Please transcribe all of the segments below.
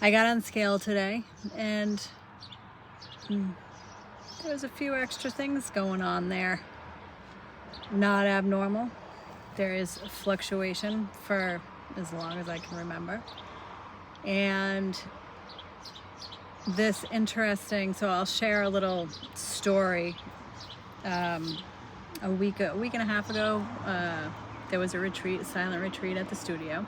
I got on the scale today, and there was a few extra things going on there. Not abnormal. There is fluctuation for as long as I can remember. And this interesting, so I'll share a little story. A week and a half ago, there was a silent retreat at the studio.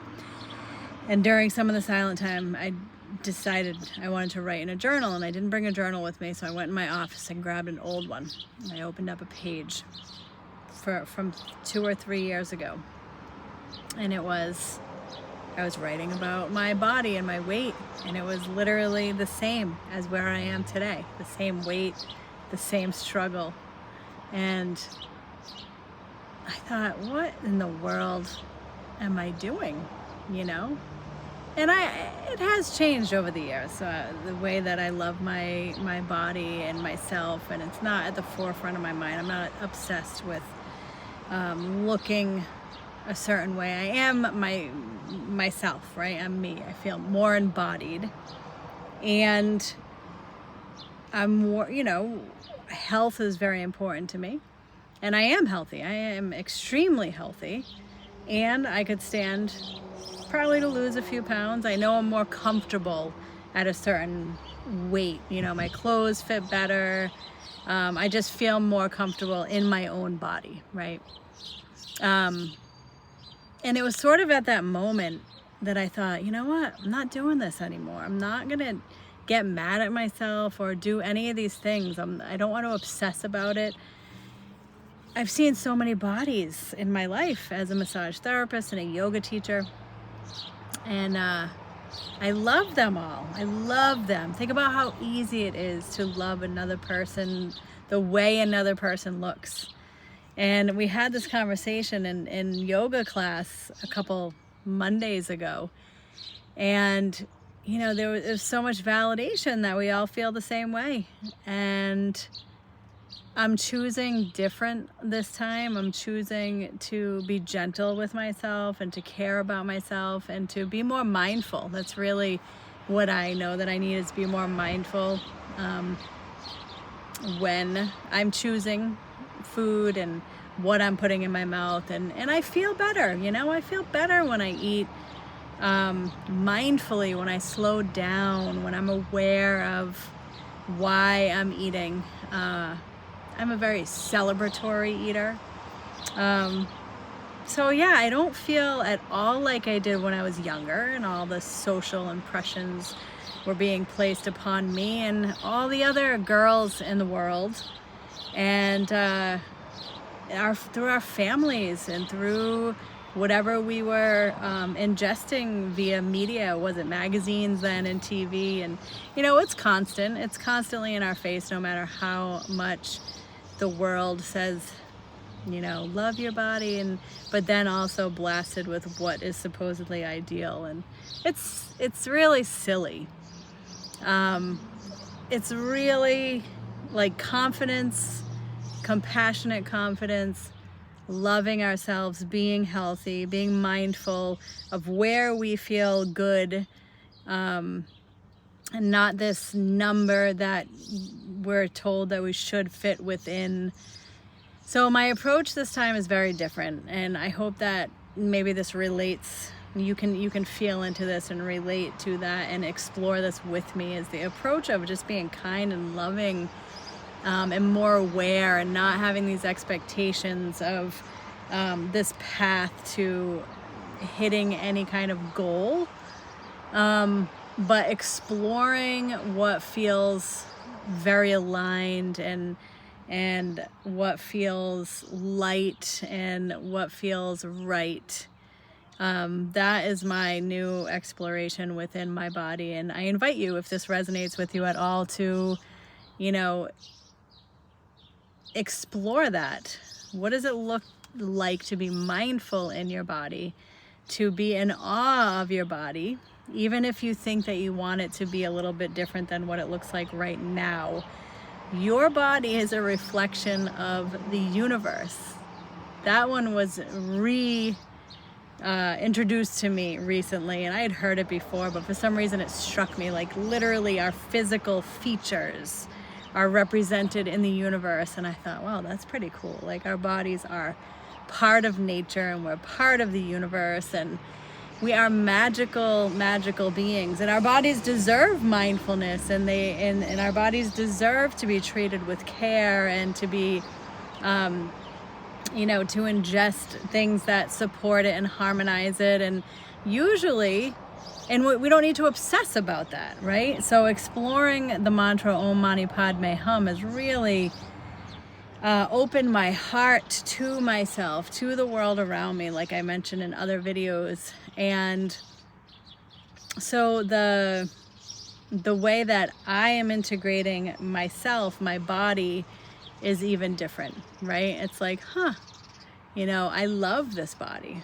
And during some of the silent time, I decided I wanted to write in a journal, and I didn't bring a journal with me, so I went in my office and grabbed an old one. I opened up a page from 2 or 3 years ago, and I was writing about my body and my weight, and it was literally the same as where I am today. The same weight, the same struggle. And I thought, what in the world am I doing, And it has changed over the years, the way that I love my body and myself, and it's not at the forefront of my mind. I'm not obsessed with looking a certain way. I am myself, right? I'm me. I feel more embodied, and I'm more, health is very important to me, and I am healthy. I am extremely healthy, and I could stand probably to lose a few pounds. I know I'm more comfortable at a certain weight. My clothes fit better. I just feel more comfortable in my own body, right? And it was sort of at that moment that I thought, you know what? I'm not doing this anymore. I'm not gonna get mad at myself or do any of these things. I don't want to obsess about it. I've seen so many bodies in my life as a massage therapist and a yoga teacher. And I love them all. I love them. Think about how easy it is to love another person the way another person looks. And we had this conversation in yoga class a couple Mondays ago. And, there was so much validation that we all feel the same way. And I'm choosing different this time. I'm choosing to be gentle with myself and to care about myself and to be more mindful. That's really what I know that I need, is be more mindful when I'm choosing food and what I'm putting in my mouth. And I feel better, I feel better when I eat mindfully, when I slow down, when I'm aware of why I'm eating. I'm a very celebratory eater. So yeah, I don't feel at all like I did when I was younger and all the social impressions were being placed upon me and all the other girls in the world. And through our families and through whatever we were ingesting via media, was it magazines then and TV? And it's constant. It's constantly in our face, no matter how much the world says, love your body, but then also blasted with what is supposedly ideal. And it's really silly. It's really like confidence, compassionate confidence, loving ourselves, being healthy, being mindful of where we feel good, and not this number that we're told that we should fit within. So my approach this time is very different, and I hope that maybe this relates. You can feel into this and relate to that and explore this with me, is the approach of just being kind and loving, and more aware, and not having these expectations of this path to hitting any kind of goal, but exploring what feels very aligned and what feels light and what feels right. That is my new exploration within my body, and I invite you, if this resonates with you at all, to explore that. What does it look like to be mindful in your body, to be in awe of your body, even if you think that you want it to be a little bit different than what it looks like right now? Your body is a reflection of the universe. That one was introduced to me recently, and I had heard it before, but for some reason it struck me, like literally our physical features are represented in the universe. And I thought, wow, that's pretty cool. Like our bodies are part of nature and we're part of the universe, and we are magical beings, and our bodies deserve mindfulness, and our bodies deserve to be treated with care and to be to ingest things that support it and harmonize it. And usually, and we don't need to obsess about that, right? So exploring the mantra Om Mani Padme Hum has really opened my heart to myself, to the world around me, like I mentioned in other videos. And so the way that I am integrating myself, my body, is even different, right? It's like, I love this body.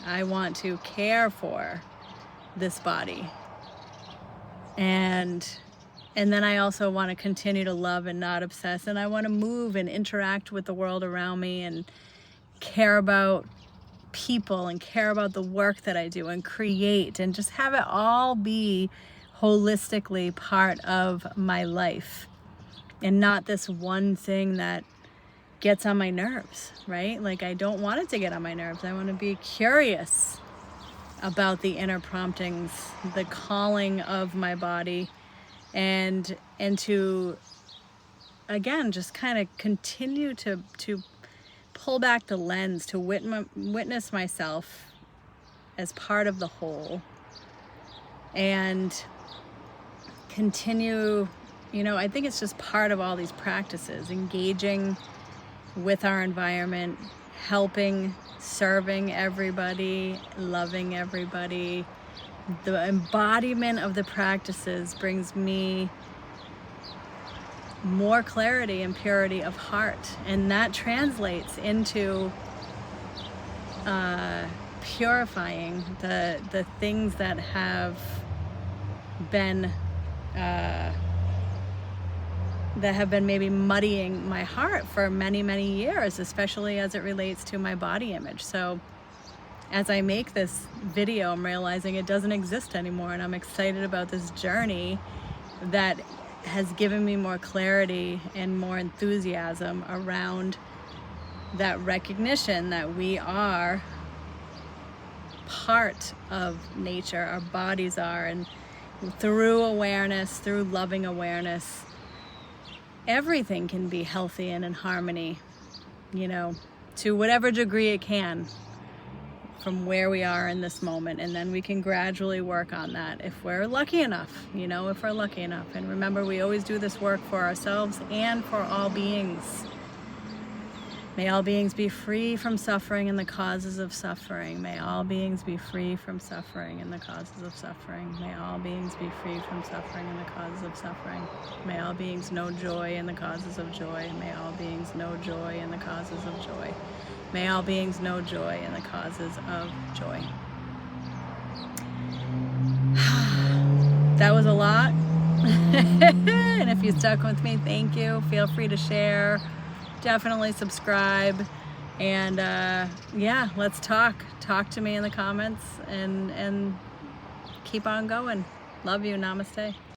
I want to care for this body. And then I also want to continue to love and not obsess. And I want to move and interact with the world around me and care about people and care about the work that I do and create and just have it all be holistically part of my life, and not this one thing that gets on my nerves, right? Like I don't want it to get on my nerves. I want to be curious about the inner promptings, the calling of my body, and to, again, just kind of continue to pull back the lens, to witness myself as part of the whole, and continue, I think it's just part of all these practices, engaging with our environment, helping, serving everybody, loving everybody. The embodiment of the practices brings me more clarity and purity of heart, and that translates into purifying the things that have been maybe muddying my heart for many years, especially as it relates to my body image. So as I make this video, I'm realizing it doesn't exist anymore, and I'm excited about this journey that has given me more clarity and more enthusiasm around that recognition that we are part of nature, our bodies are, and through awareness, through loving awareness, everything can be healthy and in harmony, to whatever degree it can, from where we are in this moment. And then we can gradually work on that if we're lucky enough, if we're lucky enough. And remember, we always do this work for ourselves and for all beings. May all beings be free from suffering and the causes of suffering. May all beings be free from suffering and the causes of suffering. May all beings be free from suffering and the causes of suffering. May all beings know joy and the causes of joy. May all beings know joy and the causes of joy. May all beings know joy and the causes of joy. That was a lot. And if you stuck with me, thank you. Feel free to share. Definitely subscribe, and let's talk to me in the comments, and keep on going. Love you. Namaste.